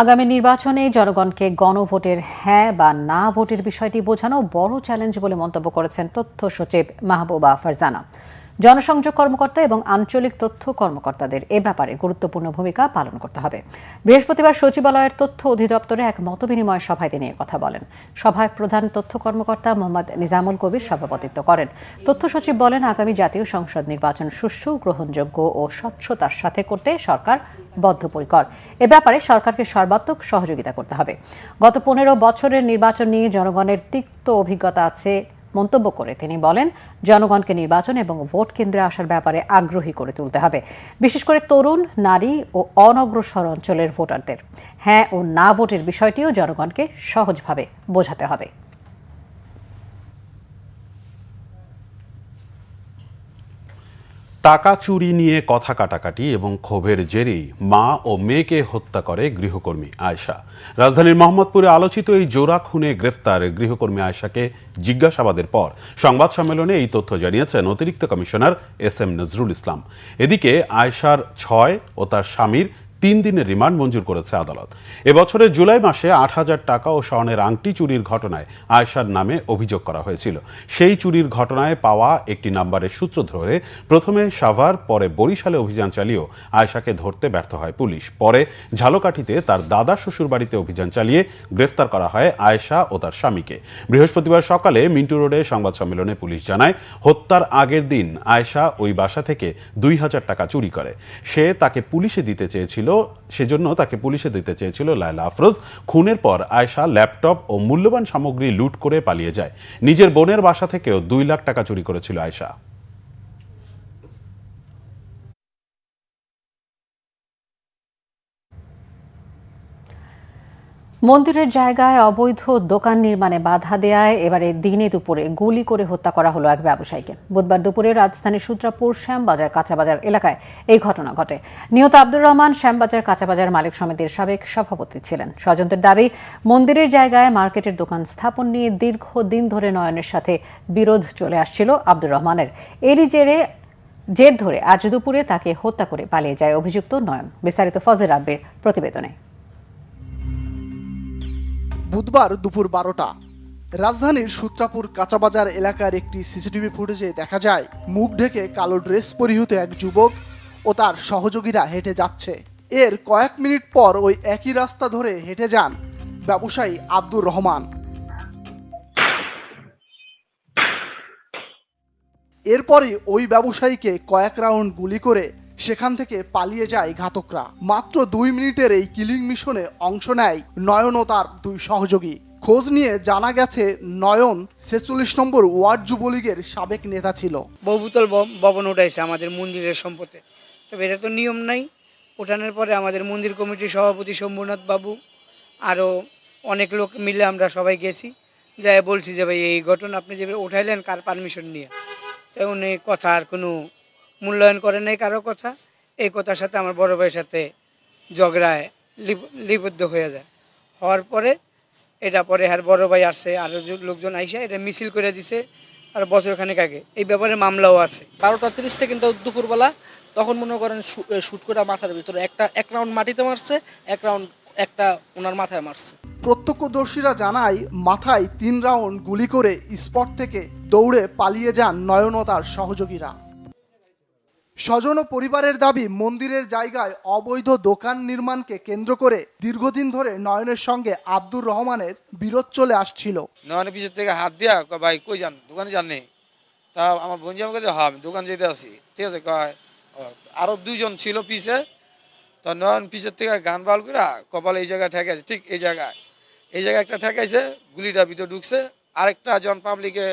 আগামী নির্বাচনে জনগণকে গণভোটের হ্যাঁ বা না ভোটের বিষয়টি বোঝানো বড় চ্যালেঞ্জ বলে মন্তব্য করেছেন তথ্য সচিব মাহবুবা ফারজানা। জনসংযোগ কর্মকর্তা এবং আঞ্চলিক তথ্য কর্মকর্তাদের এ ব্যাপারে গুরুত্বপূর্ণ ভূমিকা পালন করতে হবে। বৃহস্পতিবার সচিবালয়ের তথ্য অধিদপ্তরে এক মতবিনিময় সভায় তিনি কথা বলেন। সভায় প্রধান তথ্য কর্মকর্তা মোহাম্মদ নিজামুল কবির সভাপতিত্ব করেন। তথ্য সচিব বলেন, আগামী জাতীয় সংসদ নির্বাচন সুষ্ঠু, গ্রহণযোগ্য ও স্বচ্ছতার সাথে করতে সরকার বদ্ধপরিকর। এ ব্যাপারে সরকারকে সর্বাত্মক সহযোগিতা করতে হবে। গত ১৫ বছরের নির্বাচন নিয়ে জনগণের তিক্ত অভিজ্ঞতা আছে মন্তব্য করে তিনি বলেন, জনগণকে নির্বাচন এবং ভোট কেন্দ্রে আসার ব্যাপারে আগ্রহী করে তুলতে হবে, বিশেষ করে তরুণ, নারী ও অনগ্রসর অঞ্চলের ভোটারদের। হ্যাঁ ও না ভোটের বিষয়টিও জনগণকে সহজভাবে বোঝাতে হবে। টাকা চুরি নিয়ে কথা কাটাকাটি এবং ক্ষোভের জেরেই মা ও মেয়েকে হত্যা করে গৃহকর্মী আয়েশা। রাজধানীর মোহাম্মদপুরে আলোচিত এই জোড়া খুনে গ্রেফতার গৃহকর্মী আয়েশাকে জিজ্ঞাসাবাদের পর সংবাদ সম্মেলনে এই তথ্য জানিয়েছেন অতিরিক্ত commissioner S M Nazrul Islam. এদিকে আয়েশার ৬ ও তার স্বামীর 3 দিনের রিমান্ড মঞ্জুর করেছে আদালত। এবছরের জুলাই মাসে 8,000 টাকা ও স্বর্ণের আংটি চুরির ঘটনায় আয়েশার নামে অভিযোগ করা হয়েছিল। সেই চুরির ঘটনায় পাওয়া একটি নাম্বারের সূত্র ধরে প্রথমে সাভার, পরে বরিশালে অভিযান চালিয়েও আয়েশাকে ধরতে ব্যর্থ হয় পুলিশ। পরে ঝালকাঠিতে তার দাদা শ্বশুর বাড়িতে অভিযান চালিয়ে গ্রেফতার করা হয় আয়েশা ও তার স্বামীকে। বৃহস্পতিবার সকালে মিন্টু রোডে সংবাদ সম্মেলনে পুলিশ জানায়, হত্যার আগের দিন আয়েশা ওই বাসা থেকে 2,000 টাকা চুরি করে। সেজন্য তাকে পুলিশে দিতে চেয়েছিল লায়লা আফরোজ। খুনের পর আয়েশা ল্যাপটপ ও মূল্যবান সামগ্রী লুট করে পালিয়ে যায়। নিজের বোনের বাসা থেকেও 2 লাখ টাকা চুরি করেছিল আয়েশা। মন্দিরের জায়গায় অবৈধ দোকান নির্মাণে বাধা দেয়ায় এবারে দিনে দুপুরে গুলি করে হত্যা করা হলো এক ব্যবসায়ীকে। বুধবার দুপুরে রাজধানীর সূত্রাপুর শ্যামবাজার কাঁচাবাজার এলাকায় এই ঘটনা ঘটে। নিহত আব্দুর রহমান শ্যামবাজার কাঁচাবাজার মালিক সমিতির সাবেক সভাপতি ছিলেন। স্বজনদের দাবি, মন্দিরের জায়গায় মার্কেটের দোকান স্থাপন নিয়ে দীর্ঘদিন ধরে নয়নের সাথে বিরোধ চলে আসছিল আব্দুর রহমানের। এরই জের ধরে আজ দুপুরে তাকে হত্যা করে পালিয়ে যায় অভিযুক্ত নয়ন। বিস্তারিত ফজর রাব্বির প্রতিবেদনে। বুধবার দুপুর 12টা রাজধানীর সূত্রাপুর কাঁচাবাজার এলাকার একটি সিসিটিভি ফুটেজে দেখা যায় মুখ ঢেকে কালো ড্রেস পরিহিত এক যুবক ও তার সহযোগীরা হেঁটে যাচ্ছে। এর কয়েক মিনিট পর ওই একই রাস্তা ধরে হেঁটে যান ব্যবসায়ী আব্দুর রহমান। এরপরই ওই ব্যবসায়ীকে কয়েক রাউন্ড গুলি করে সেখান থেকে পালিয়ে যায় ঘাতকরা। মাত্র 2 মিনিটের এই কিলিং মিশনে অংশ নেয় নয়ন ও তার 2 সহযোগী। খোঁজ নিয়ে জানা গেছে নয়ন 46 নম্বর ওয়ার্ড যুবলীগের সাবেক নেতা ছিল। বহুতল ভবন উঠাইছে আমাদের মন্দিরের সম্পদে, তবে এটা তো নিয়ম নাই। ওঠানোর পরে আমাদের মন্দির কমিটির সভাপতি শম্ভুনাথ বাবু আরও অনেক লোক মিলে আমরা সবাই গেছি, যাই বলছি যে ভাই এই ঘটনা আপনি যে উঠাইলেন কার পারমিশন নিয়ে। তো উনি কথার কোনো মূল্যায়ন করে নাই কারো কথা। এই কথার সাথে আমার বড় ভাইয়ের সাথে ঝগড়ায় লিপিবদ্ধ হয়ে যায়। হওয়ার পরে এটা পরে আর বড় ভাই আসছে, আরও লোকজন আইসা এটা মিছিল করে দিছে। আর বছরখানেক আগে এই ব্যাপারে মামলাও আছে। 12টা 30 সেকেন্ড দুপুরবেলা, তখন মনে করেন শুট করে মাথার ভিতরে এক রাউন্ড মাটিতে মারছে, একটা ওনার মাথায় মারছে। প্রত্যক্ষদর্শীরা জানায় মাথায় 3 রাউন্ড গুলি করে স্পট থেকে দৌড়ে পালিয়ে যান নয়ন ও তার সহযোগীরা। স্বজন ও পরিবারের দাবি, মন্দিরের জায়গায় অবৈধ দোকান নির্মাণকে কেন্দ্র করে দীর্ঘদিন ধরে নয়নের সঙ্গে আব্দুর রহমানের বিরোধ চলে আসছিল। নয়নের পিছের থেকে হাত দিয়া ভাই কই যান, দোকানে যাননি? তা আমার বোন জামাকে হ্যাঁ আমি দোকান যেতে আসি, ঠিক আছে। কয় আরও 2 জন ছিল পিছে, তো নয়ন পিছের থেকে গান বাল করে কপালে এই জায়গায় ঠেকাইছে, ঠিক এই জায়গায় একটা ঠেকাইছে, গুলিটা ভিতরে ঢুকছে। আরেকটা জন পাবলিকে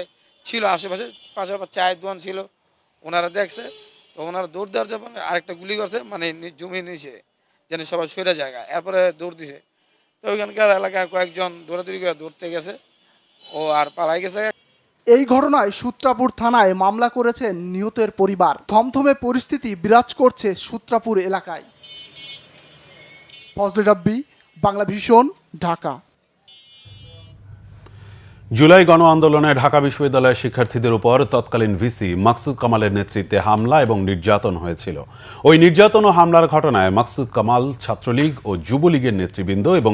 ছিল আশেপাশে, পাশাপাশি চায়ের দোকান ছিল, ওনারা দেখছে। তো ওনারা দৌড় দেওয়ার জন্য আরেকটা গুলি করছে, মানে জমি নিয়েছে যেন সবাই সরে জায়গা। এরপরে দৌড় দিছে। তো ওইখানকার এলাকায় কয়েকজন দৌড়াদৌড়ি করে দৌড়তে গেছে, ও আর পালাই গেছে। এই ঘটনায় সূত্রাপুর থানায় মামলা করেছে নিহতের পরিবার। থমথমে পরিস্থিতি বিরাজ করছে সূত্রাপুর এলাকায়। ফজলে রাব্বি, বাংলাভিশন, ঢাকা। জুলাই গণ আন্দোলনে ঢাকা বিশ্ববিদ্যালয়ের শিক্ষার্থীদের উপর তৎকালীন ভিসি মাকসুদ কামালের নেতৃত্বে হামলা এবং নির্যাতন হয়েছিল। ওই নির্যাতন ও হামলার ঘটনায় মাকসুদ কামাল, ছাত্রলীগ ও যুবলীগের নেতৃবৃন্দ এবং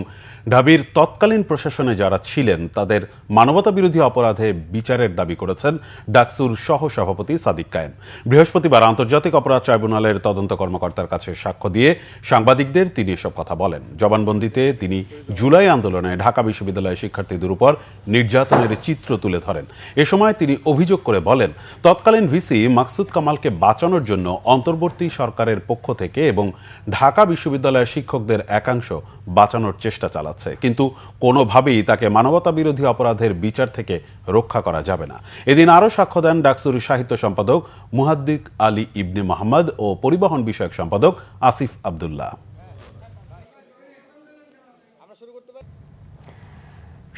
ঢাবির তৎকালীন প্রশাসনে যারা ছিলেন তাদের মানবতাবিরোধী অপরাধে বিচারের দাবি করেছেন ডাকসুর সহ সভাপতি সাদিক কায়েম। বৃহস্পতিবার আন্তর্জাতিক অপরাধ ট্রাইব্যুনালের তদন্ত কর্মকর্তার কাছে সাক্ষ্য দিয়ে সাংবাদিকদের তিনি এসব কথা বলেন। জবানবন্দিতে তিনি জুলাই আন্দোলনে ঢাকা বিশ্ববিদ্যালয়ের শিক্ষার্থীদের উপর নির্যাতনের চিত্র তুলে ধরেন। এ সময় তিনি অভিযোগ করে বলেন, তৎকালীন ভিসি মাকসুদ কামালকে বাঁচানোর জন্য অন্তর্বর্তী সরকারের পক্ষ থেকে এবং ঢাকা বিশ্ববিদ্যালয়ের শিক্ষকদের একাংশ বাঁচানোর চেষ্টা চালাচ্ছে, কিন্তু কোনোভাবেই তাকে মানবতাবিরোধী অপরাধের বিচার থেকে রক্ষা করা যাবে না। এদিন আরও সাক্ষ্য দেন ডাকসুর সাহিত্য সম্পাদক মুহাদ্দিক আলী ইবনে মোহাম্মদ ও পরিবহন বিষয়ক সম্পাদক আসিফ আব্দুল্লাহ।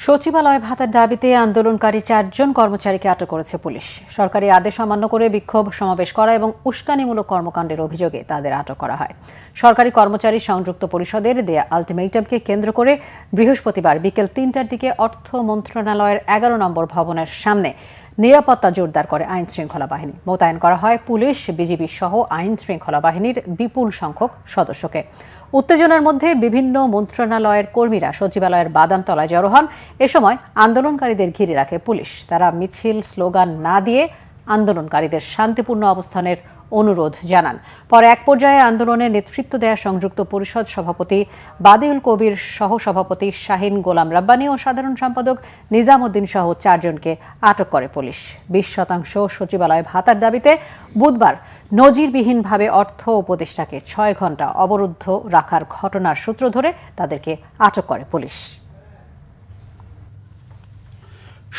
সচিবালয় ভাতার দাবিতে আন্দোলনকারী 4 জন কর্মচারীকে আটক করেছে পুলিশ। সরকারি আদেশ অমান্য করে বিক্ষোভ সমাবেশ করা এবং উস্কানিমূলক কর্মকাণ্ডের অভিযোগে তাদের আটক করা হয়। সরকারি কর্মচারী সংযুক্ত পরিষদের দেয়া আলটিমেটামকে কেন্দ্র করে বৃহস্পতিবার বিকেল 3টার দিকে অর্থ মন্ত্রণালয়ের 11 নম্বর ভবনের সামনে নিরাপত্তা জোরদার করে আইন শৃঙ্খলা বাহিনী। মোতায়েন করা হয় পুলিশ, বিজিবি সহ আইন শৃঙ্খলা বাহিনীর বিপুল সংখ্যক সদস্যকে। উত্তেজনার মধ্যে বিভিন্ন মন্ত্রণালয়ের কর্মীরা সচিবালয়ের বাদামতলায় জড়ো হন। এ সময় আন্দোলনকারীদের ঘিরে রাখে পুলিশ। তারা মিছিল, স্লোগান না দিয়ে আন্দোলনকারীদের শান্তিপূর্ণ অবস্থানের অনুরোধ জানান। পরে এক পর্যায়ে আন্দোলনে নেতৃত্ব দেয়া সংযুক্ত পরিষদ সভাপতি বাদিউল কবির, সহ সভাপতি শাহিন গোলাম রাব্বানী ও সাধারণ সম্পাদক নিজামউদ্দিন সহ 4 জনকে আটক করে পুলিশ। 20% সচিবালয় ভাতার দাবিতে বুধবার নজিরবিহীনভাবে অর্থ উপদেষ্টাকে 6 ঘণ্টা অবরুদ্ধ রাখার ঘটনার সূত্র ধরে তাদেরকে আটক করে পুলিশ।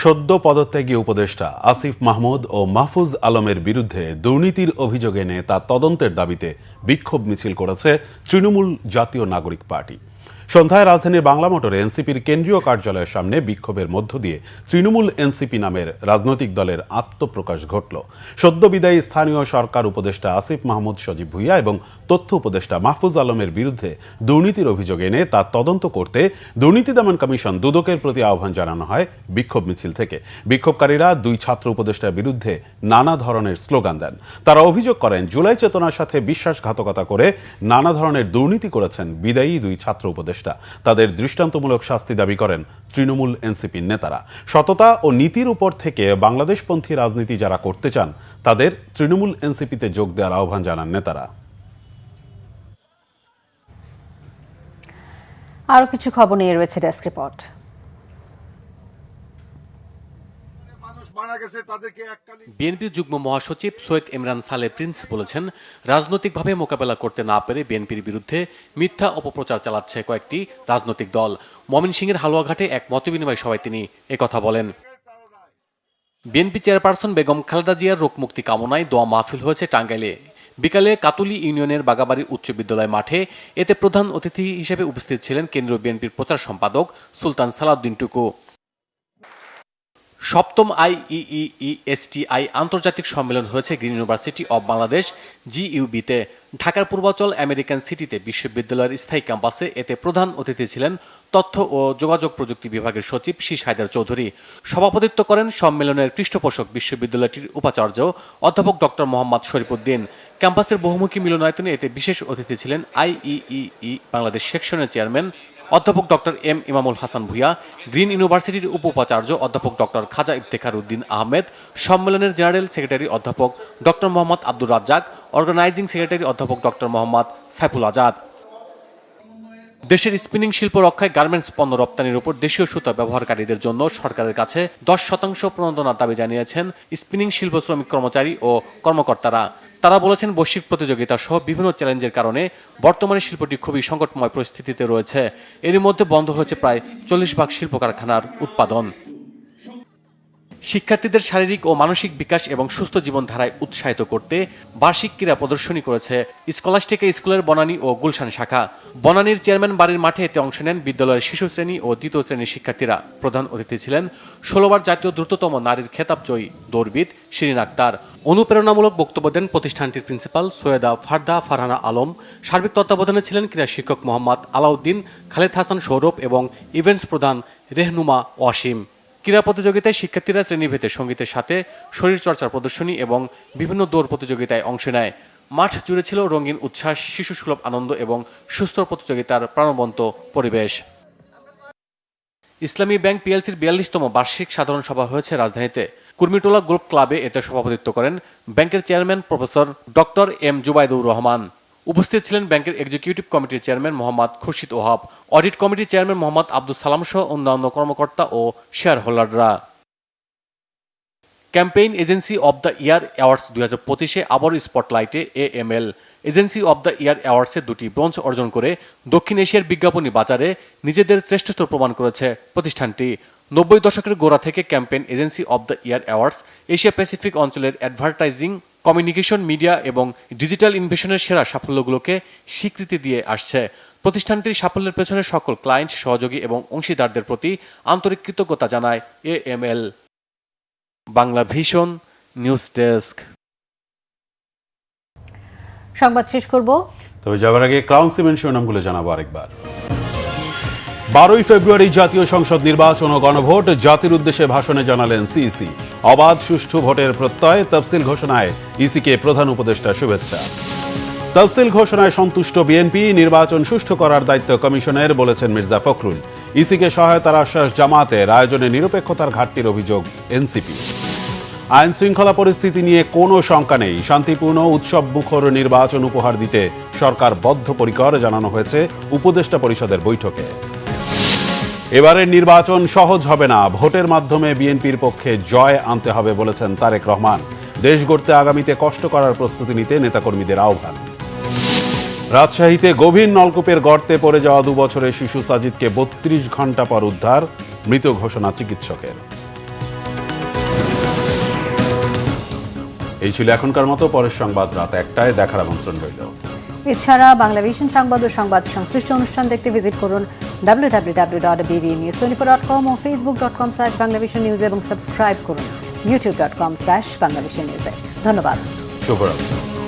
সদ্য পদত্যাগী উপদেষ্টা আসিফ মাহমুদ ও মাহফুজ আলমের বিরুদ্ধে দুর্নীতির অভিযোগ এনে তা তদন্তের দাবিতে বিক্ষোভ মিছিল করেছে তৃণমূল জাতীয় নাগরিক পার্টি। সন্ধ্যায় রাজধানীর বাংলা মোটরে এনসিপির কেন্দ্রীয় কার্যালয়ের সামনে বিক্ষোভের মধ্য দিয়ে তৃণমূল এনসিপি নামের রাজনৈতিক দলের আত্মপ্রকাশ ঘটল। সদ্য বিদায়ী স্থানীয় সরকার উপদেষ্টা আসিফ মাহমুদ সজীব ভুইয়া এবং তথ্য উপদেষ্টা মাহফুজ আলমের বিরুদ্ধে দুর্নীতির অভিযোগ এনে তা তদন্ত করতে দুর্নীতি দমন কমিশন দুদকের প্রতি আহ্বান জানানো হয় বিক্ষোভ মিছিল থেকে। বিক্ষোভকারীরা 2 ছাত্র উপদেষ্টার বিরুদ্ধে নানা ধরনের স্লোগান দেন। তারা অভিযোগ করেন, জুলাই চেতনার সাথে বিশ্বাসঘাতকতা করে নানা ধরনের দুর্নীতি করেছেন বিদায়ী 2 ছাত্র উপদেষ্টা। তাদের দৃষ্টান্তমূলক শাস্তি দাবি করেন তৃণমূল এনসিপির নেতারা। সততা ও নীতির উপর থেকে বাংলাদেশপন্থী রাজনীতি যারা করতে চান তাদের তৃণমূল এনসিপিতে যোগ দেওয়ার আহ্বান জানান নেতারা। আরও কিছু খবর নিয়ে রয়েছে ডেস্ক রিপোর্ট। বিএনপির যুগ্ম মহাসচিব সৈয়দ ইমরান সালেহ প্রিন্স বলেছেন, রাজনৈতিকভাবে মোকাবেলা করতে না পেরে বিএনপির বিরুদ্ধে মিথ্যা অপপ্রচার চালাচ্ছে কয়েকটি রাজনৈতিক দল। ময়মনসিংহের হালুয়াঘাটে এক মতবিনিময় সভায় তিনি একথা বলেন। বিএনপি চেয়ারপারসন বেগম খালেদা জিয়ার রোগ মুক্তি কামনায় দোয়া মাহফিল হয়েছে টাঙ্গাইলে। বিকালে কাতুলি ইউনিয়নের বাগাবাড়ি উচ্চ বিদ্যালয় মাঠে। এতে প্রধান অতিথি হিসেবে উপস্থিত ছিলেন কেন্দ্রীয় বিএনপির প্রচার সম্পাদক সুলতান সালাউদ্দিন টুকু। 7ম IEEESTI আন্তর্জাতিক সম্মেলন হয়েছে গ্রিন ইউনিভার্সিটি অব বাংলাদেশ GUB-তে। ঢাকার পূর্বাঞ্চল আমেরিকান সিটিতে বিশ্ববিদ্যালয়ের স্থায়ী ক্যাম্পাসে। এতে প্রধান অতিথি ছিলেন তথ্য ও যোগাযোগ প্রযুক্তি বিভাগের সচিব শীষ হায়দার চৌধুরী। সভাপতিত্ব করেন সম্মেলনের পৃষ্ঠপোষক বিশ্ববিদ্যালয়টির উপাচার্য অধ্যাপক ডক্টর মোহাম্মদ শরীফুদ্দিন। ক্যাম্পাসের বহুমুখী মিলনায়তনে এতে বিশেষ অতিথি ছিলেন IEEE বাংলাদেশ সেকশনের চেয়ারম্যান অধ্যাপক ডক্টর এম ইমামুল হাসান ভুইয়া, গ্রিন ইউনিভার্সিটির উপ উপাচার্য অধ্যাপক ডক্টর খাজা ইফতেখার উদ্দিন আহমেদ, সম্মেলনের জেনারেল সেক্রেটারি অধ্যাপক doctor Mohammad Abdur Razzak, organising secretary অধ্যাপক ডক্টর মোহাম্মদ সাইফুল আজাদ। দেশের স্পিনিং শিল্প রক্ষায় গার্মেন্টস পণ্য রপ্তানির উপর দেশীয় সুতা ব্যবহারকারীদের জন্য সরকারের কাছে 10% প্রণোদনার দাবি জানিয়েছেন স্পিনিং শিল্প শ্রমিক কর্মচারী ও কর্মকর্তারা। তারা বলেছেন, বৈশ্বিক প্রতিযোগিতা সহ বিভিন্ন চ্যালেঞ্জের কারণে বর্তমানে শিল্পটি খুবই সংকটময় পরিস্থিতিতে রয়েছে। এরই মধ্যে বন্ধ হয়েছে প্রায় 40 শিল্প কারখানার উৎপাদন। শিক্ষার্থীদের শারীরিক ও মানসিক বিকাশ এবং সুস্থ জীবনধারায় উৎসাহিত করতে বার্ষিক ক্রীড়া প্রদর্শনী করেছে স্কলাস্টিকা স্কুলের বনানী ও গুলশান শাখা। বনানীর চেয়ারম্যান বাড়ির মাঠে এতে অংশ নেন বিদ্যালয়ের শিশু শ্রেণী ও 2য় শ্রেণীর শিক্ষার্থীরা। প্রধান অতিথি ছিলেন 16বার জাতীয় দ্রুততম নারীর খেতাবজয়ী দৌড়বিদ শিরিন আক্তার। অনুপ্রেরণামূলক বক্তব্য দেন প্রতিষ্ঠানটির প্রিন্সিপাল সৈয়দা ফারদা ফারহানা আলম। সার্বিক তত্ত্বাবধানে ছিলেন ক্রীড়া শিক্ষক মোহাম্মদ আলাউদ্দিন, খালেদ হাসান সৌরভ এবং ইভেন্টস প্রধান রেহনুমা ওয়াসিম। ক্রীড়া প্রতিযোগিতায় শিক্ষার্থীরা শ্রেণীভেদে সঙ্গীতের সাথে শরীরচর্চার প্রদর্শনী এবং বিভিন্ন দৌড় প্রতিযোগিতায় অংশ নেয়। মাঠ জুড়ে ছিল রঙিন উচ্ছ্বাস, শিশুসুলভ আনন্দ এবং সুস্থ প্রতিযোগিতার প্রাণবন্ত পরিবেশ। ইসলামী ব্যাংক পিএলসির 42তম বার্ষিক সাধারণ সভা হয়েছে রাজধানীতে। কুর্মিটোলা গোল্ফ ক্লাবে এতে সভাপতিত্ব করেন ব্যাংকের chairman professor doctor M Zubaidur Rahman. উপস্থিত ছিলেন ব্যাংকের এক্সিকিউটিভ কমিটির চেয়ারম্যান মোহাম্মদ খুরশিদ ওহাব, অডিট কমিটির চেয়ারম্যান মোহাম্মদ আব্দুল সালাম সহ অন্যান্য কর্মকর্তা ও শেয়ার হোল্ডাররা। Campaign agency of the year awards 2025-এ আবারও স্পটলাইটে AML। Agency of the year অ্যাওয়ার্ডসে 2টি ব্রোঞ্জ অর্জন করে দক্ষিণ এশিয়ার বিজ্ঞাপনী বাজারে নিজেদের শ্রেষ্ঠত্ব প্রমাণ করেছে প্রতিষ্ঠানটি। 90 দশকের গোড়া থেকে campaign agency of the year awards Asia Pacific অঞ্চলের অ্যাডভার্টাইজিং, কমিউনিকেশন, মিডিয়া এবং ডিজিটাল ইনভেশনের সেরা সাফল্যগুলোকে স্বীকৃতি দিয়ে আসছে। প্রতিষ্ঠানটির সাফল্যের পেছনে সকল ক্লায়েন্ট, সহযোগী এবং অংশীদারদের প্রতি আন্তরিক কৃতজ্ঞতা জানায় AML। Bangla vision news desk. সংবাদ শেষ করব, তবে যাবার আগে ক্রাউন সিমেন্ট শিরোনামগুলো জানাবো আরেকবার। 12 ফেব্রুয়ারি জাতীয় সংসদ নির্বাচন ও গণভোট, জাতির উদ্দেশ্যে ভাষণে জানালেন CEC। অবাধ সুষ্ঠু ভোটের প্রত্যয়, তফসিল ঘোষণায় ইসিকে প্রধান উপদেষ্টা শুভেচ্ছা। তফসিল ঘোষণায় সন্তুষ্ট বিএনপি, নির্বাচন সুষ্ঠু করার দায়িত্ব কমিশনের, বলেছেন মির্জা ফখরুল। ইসিকে সহায়তার আশ্বাস জামায়াতের, আয়োজনে নিরপেক্ষতার ঘাটতির অভিযোগ এনসিপি। আইন শৃঙ্খলা পরিস্থিতি নিয়ে কোনো শঙ্কা নেই, শান্তিপূর্ণ উৎসব মুখর নির্বাচন উপহার দিতে সরকার বদ্ধপরিকর, জানানো হয়েছে উপদেষ্টা পরিষদের বৈঠকে। এবারের নির্বাচন সহজ হবে না, ভোটের মাধ্যমে বিএনপির পক্ষে জয় আনতে হবে, বলেছেন তারেক রহমান। দেশ গড়তে আগামীতে কষ্ট করার প্রস্তুতি নিতে নেতাকর্মীদের আহ্বান। রাজশাহীতে গভীর নলকূপের গর্তে পড়ে যাওয়া 2 বছরের শিশু সাজিদকে 32 ঘন্টা পর উদ্ধার, মৃত ঘোষণা চিকিৎসকের। এই ছিল এখনকার মতো, পরের সংবাদ রাত 1টায় দেখার আমন্ত্রণ রইল। এছাড়া বাংলাভিশন সংবাদ ও সংবাদ সংশ্লিষ্ট অনুষ্ঠান দেখতে ভিজিট করুন www.bbnews24.com ও facebook.com/banglavisionnews এবং সাবস্ক্রাইব করুন youtube.com/banglavisionnews। ধন্যবাদ। শুভরাত্রি।